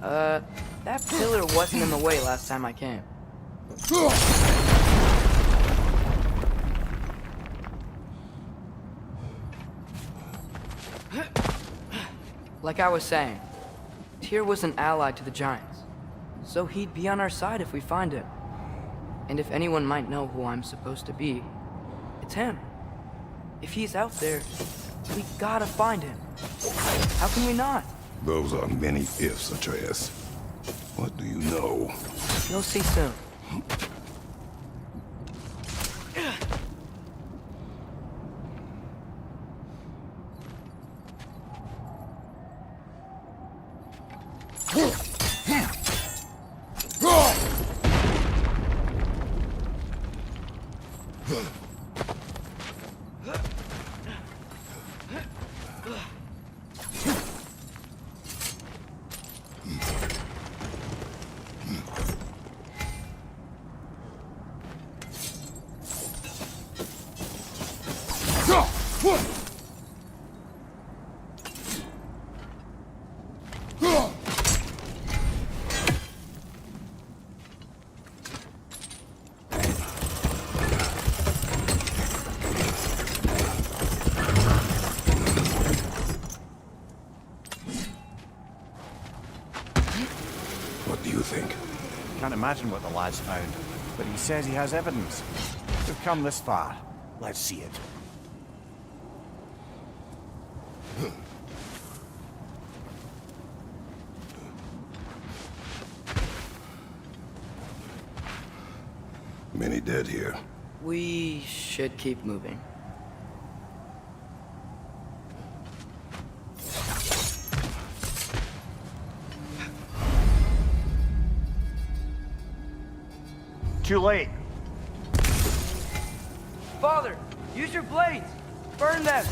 That pillar wasn't in the way last time I came. Like I was saying, Tyr was an ally to the Giants, so he'd be on our side if we find him. And if anyone might know who I'm supposed to be, it's him. If he's out there, we gotta find him. How can we not? Those are many ifs, Atreus. What do you know? You'll see soon. What do you think? Can't imagine what the lad's found, but he says he has evidence. We've come this far. Let's see it. Many dead here. We should keep moving. Too late. Father, use your blades! Burn them!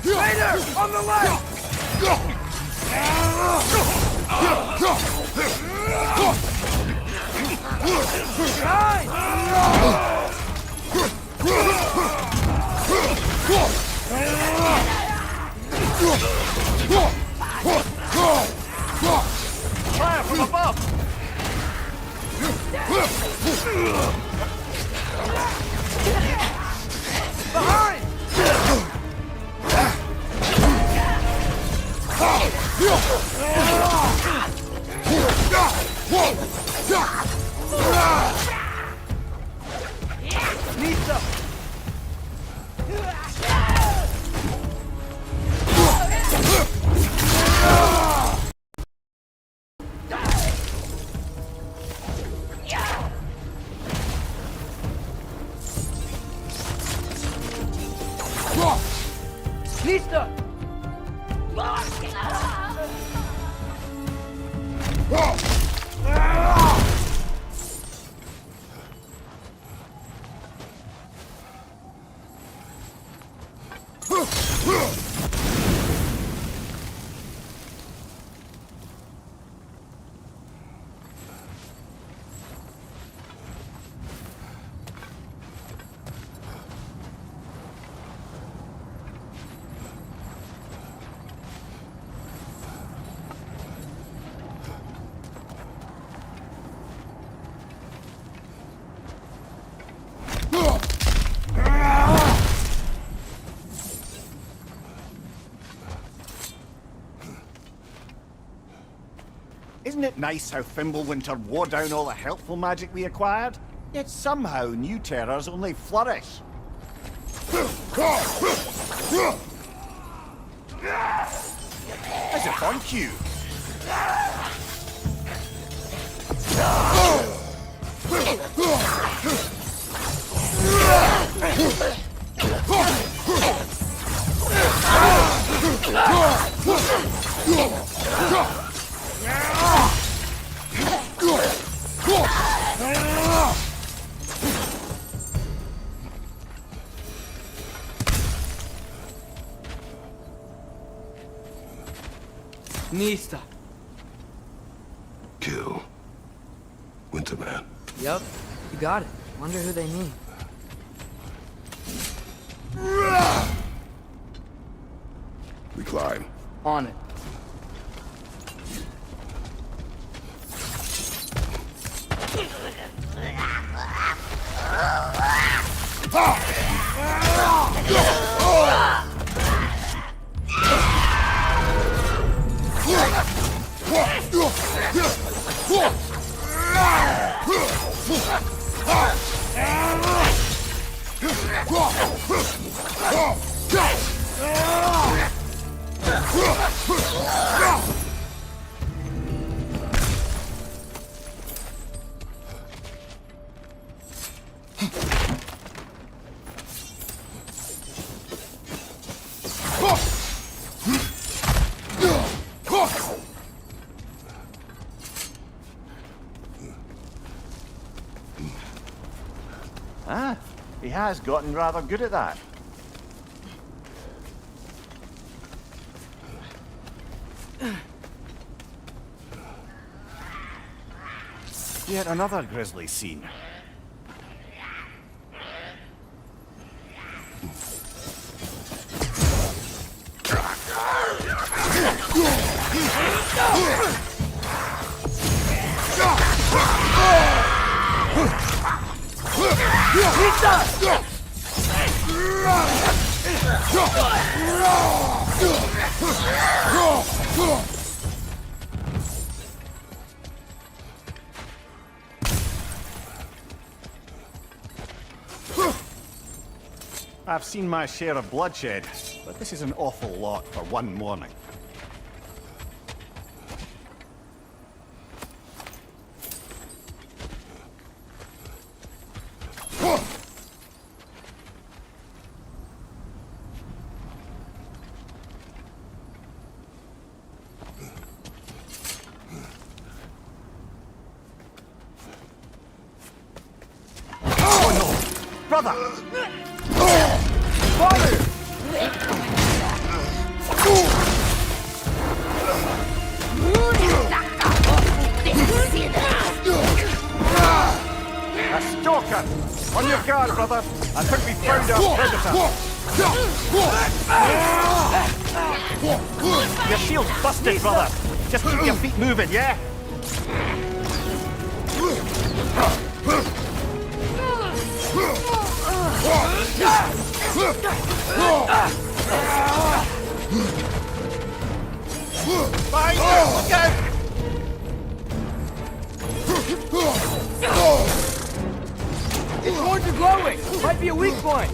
Later! On the left! Fire from above! Behind! Lisa! Lista! Isn't it nice how Fimbulwinter wore down all the helpful magic we acquired? Yet somehow new terrors only flourish. As if on cue. Nista. Kill. Winterman. Yup, you got it. Wonder who they mean. We climb. On it. Ah, he has gotten rather good at that. Yet another grisly scene. I've seen my share of bloodshed, but this is an awful lot for one morning. Oh no! Brother! A stalker! On your guard, brother! I think we found our predator! Your shield's busted, brother! Just keep your feet moving, yeah? Behind you! Look out! Its horns are glowing! Might be a weak point!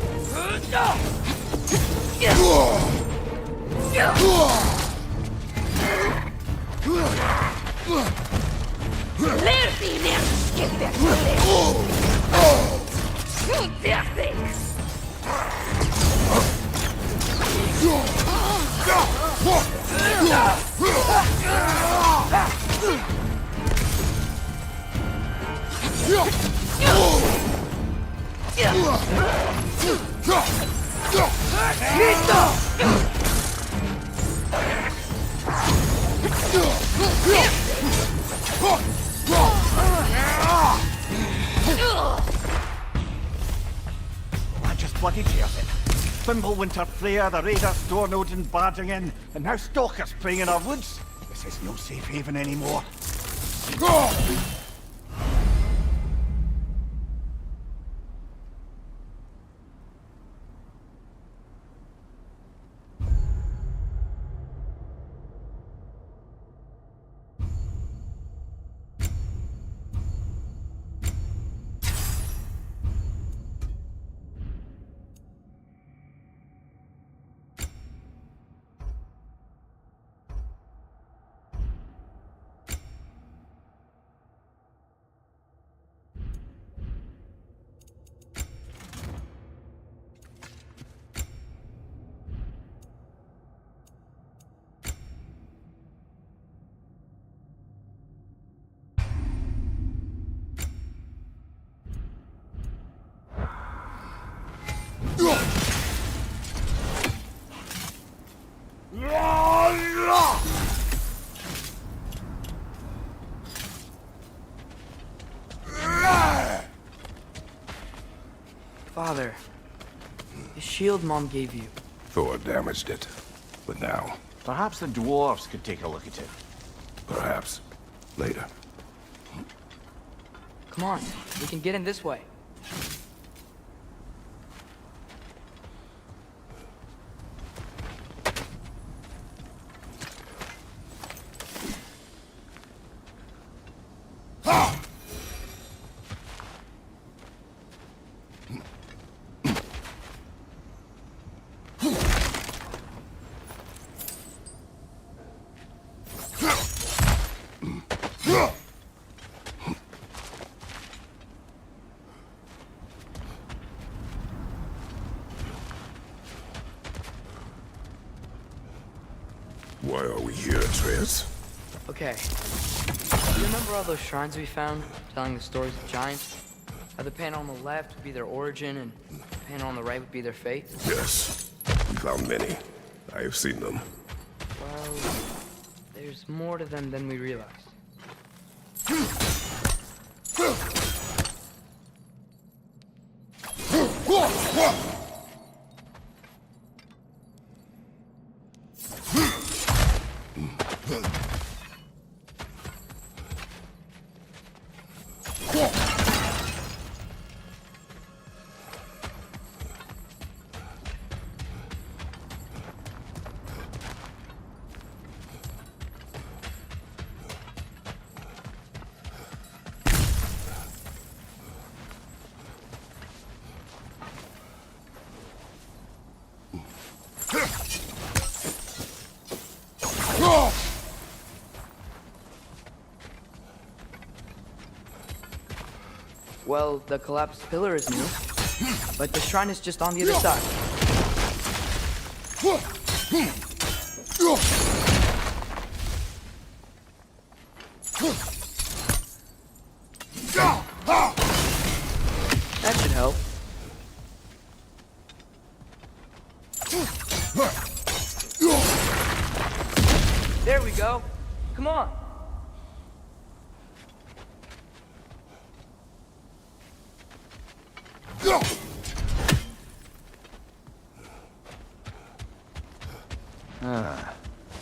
I just bloody heard it. Winter Freya, the Raiders, Stornodin barging in, and now stalkers preying in our woods. This is no safe haven anymore. father. The shield Mom gave you. Thor damaged it. But now, Perhaps the dwarves could take a look at it. perhaps, later. Come on, we can get in this way. Why are we here, Atreus? Okay. You remember all those shrines we found, telling the stories of giants? How the panel on the left would be their origin, and the panel on the right would be their fate? Yes. We found many. I have seen them. Well, there's more to them than we realized. Well, the collapsed pillar is new, but the shrine is just on the other side. That should help. There we go. Come on.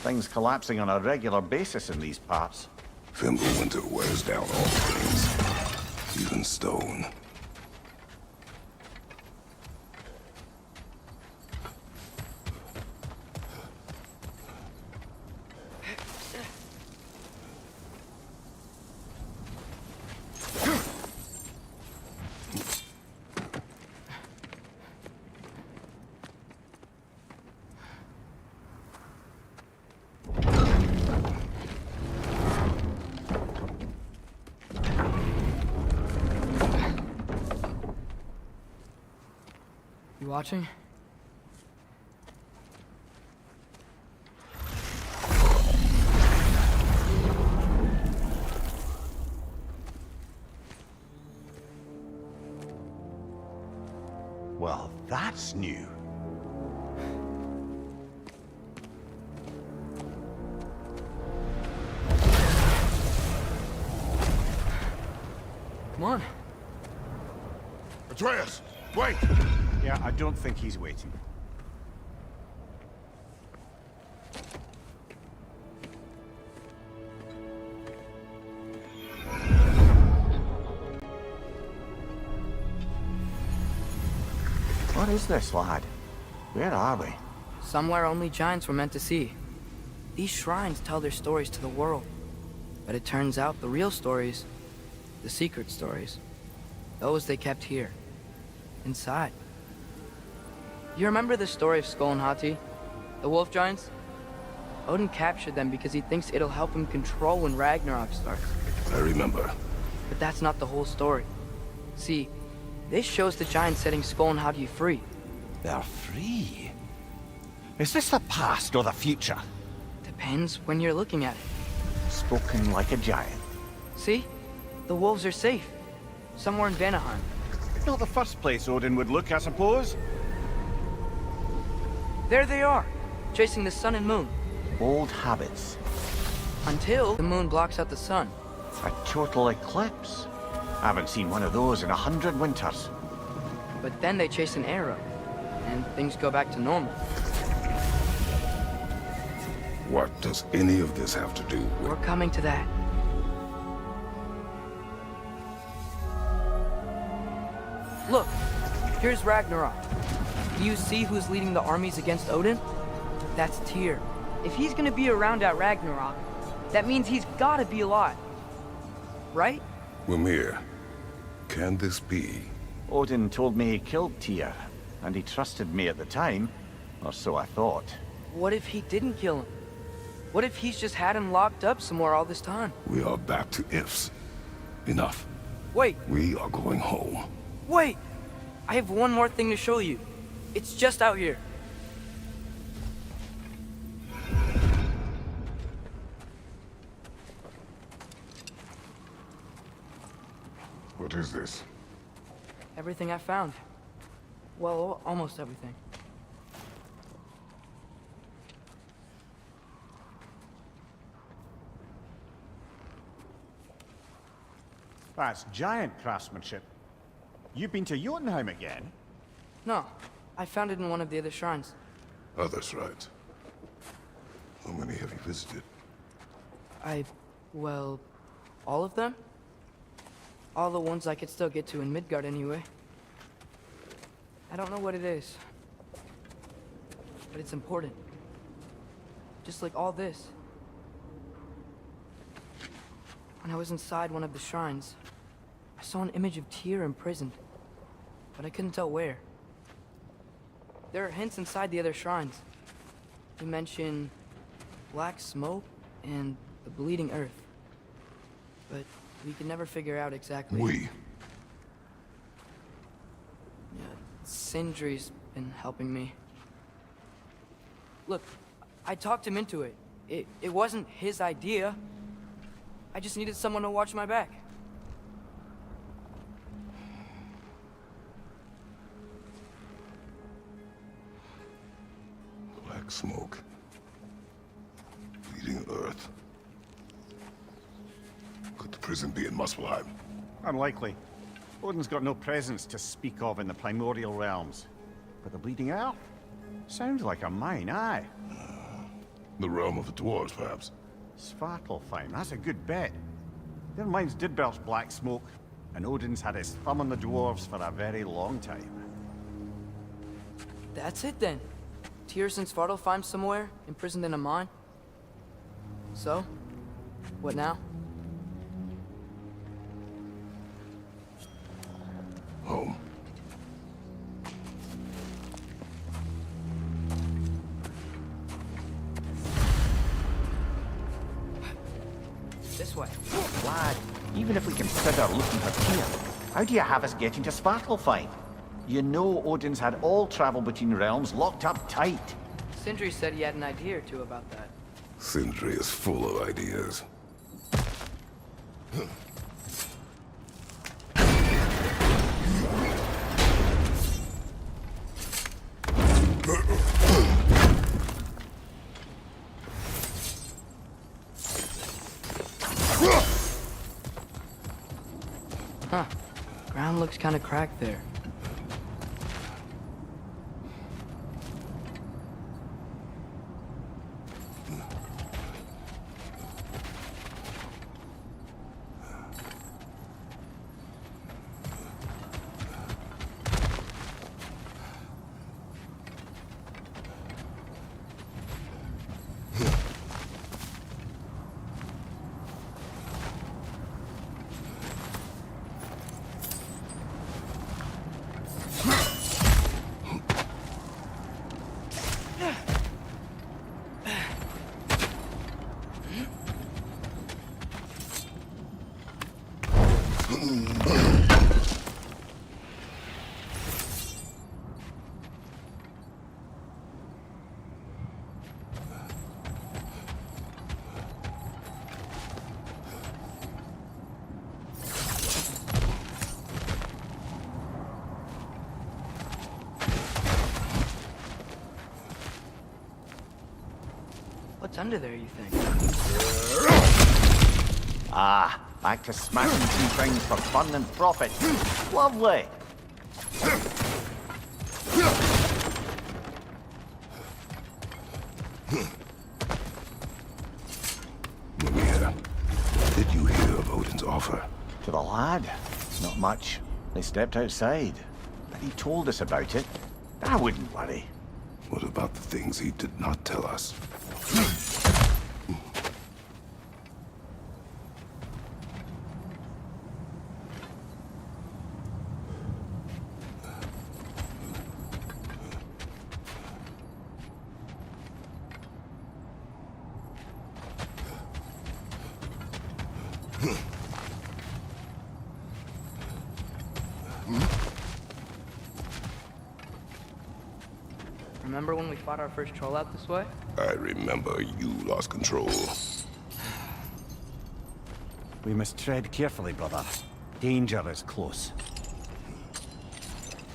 Things collapsing on a regular basis in these parts. Fimbulwinter wears down all things, even stone. You watching? Well, that's new. Come on. Atreus, wait! Yeah, I don't think he's waiting. What is this, lad? Where are we? Somewhere only giants were meant to see. These shrines tell their stories to the world. But it turns out the real stories, the secret stories, those they kept here, inside. You remember the story of Skull and Hati, the wolf giants? Odin captured them because he thinks it'll help him control when Ragnarok starts. I remember. But that's not the whole story. See, this shows the giants setting Skull and Hati free. They're free. Is this the past or the future? Depends when you're looking at it. Spoken like a giant. See? The wolves are safe. Somewhere in Vanaheim. Not the first place Odin would look, I suppose. There they are, chasing the sun and moon. Old habits. Until the moon blocks out the sun. A total eclipse. I haven't seen one of those in 100 winters. But then they chase an arrow, and things go back to normal. What does any of this have to do with... We're coming to that. Look, here's Ragnarok. Do you see who's leading the armies against Odin? That's Tyr. If he's gonna be around at Ragnarok, that means he's gotta be alive. Right? Mimir, can this be? Odin told me he killed Tyr, and he trusted me at the time, or so I thought. What if he didn't kill him? What if he's just had him locked up somewhere all this time? We are back to ifs. Enough. Wait, We are going home. wait! I have one more thing to show you. It's just out here. What is this? Everything I found. Well, almost everything. That's giant craftsmanship. You've been to Jotunheim again? No, I found it in one of the other shrines. Others, right? How many have you visited? Well, all of them? All the ones I could still get to in Midgard anyway. I don't know what it is, but it's important. Just like all this. When I was inside one of the shrines, I saw an image of Tyr imprisoned, but I couldn't tell where. There are hints inside the other shrines. They mention black smoke and the bleeding earth, but we could never figure out exactly. We. Yeah, Sindri's been helping me. Look, I talked him into it. It wasn't his idea. I just needed someone to watch my back. Black smoke. Bleeding earth. Could the prison be in Muspelheim? Unlikely. Odin's got no presence to speak of in the primordial realms. But the Bleeding Earth? Sounds like a mine, aye. The realm of the dwarves, perhaps. Svartalfheim, that's a good bet. Their mines did belch black smoke, and Odin's had his thumb on the dwarves for a very long time. That's it then. Tyr's in Svartalfheim somewhere, imprisoned in a mine. So, what now? Home. This way. Lad, even if we consider looking for Tyr, how do you have us getting to Svartalfheim? You know Odin's had all travel between realms locked up tight. Sindri said he had an idea or two about that. Sindri is full of ideas. Huh. Ground looks kind of cracked there. What's under there, you think? Ah, back to smashing some things for fun and profit. Lovely. Maria, did you hear of Odin's offer? To the lad? Not much. They stepped outside. But he told us about it. I wouldn't worry. What about the things he did not tell us? Remember when we fought our first troll out this way? I remember you lost control. We must tread carefully, brother. Danger is close.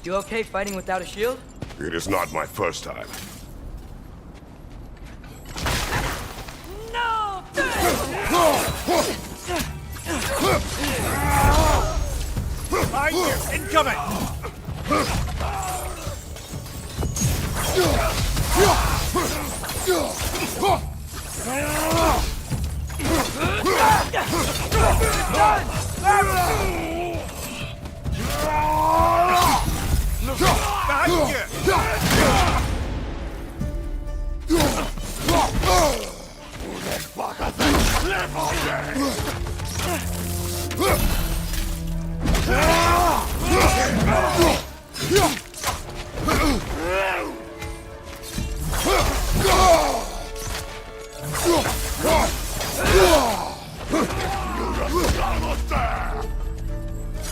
You okay fighting without a shield? It is not my first time. No! Incoming!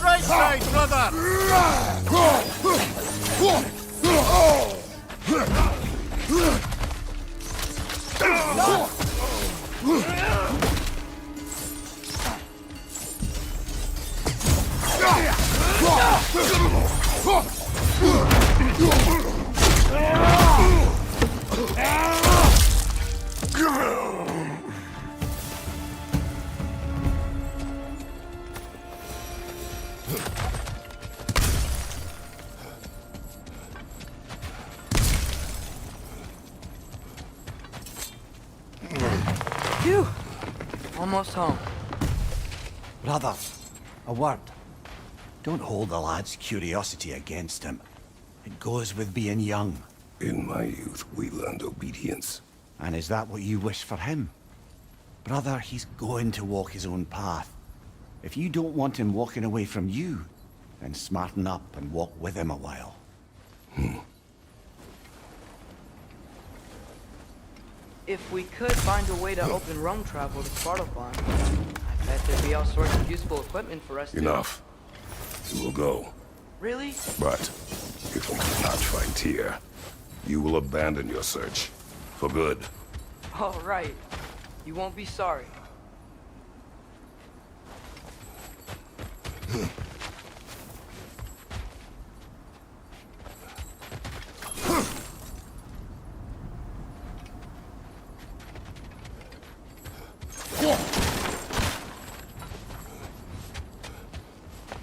Right side, brother! Phew! Almost home. Brother, a word. Don't hold the lad's curiosity against him. It goes with being young. In my youth, we learned obedience. And is that what you wish for him? Brother, he's going to walk his own path. If you don't want him walking away from you, then smarten up and walk with him a while. If we could find a way to open roam travel to Svartalfheim, I bet there'd be all sorts of useful equipment for us to... Enough. You will go. Really? But if we do not find Tyr, you will abandon your search. For good. All right. You won't be sorry.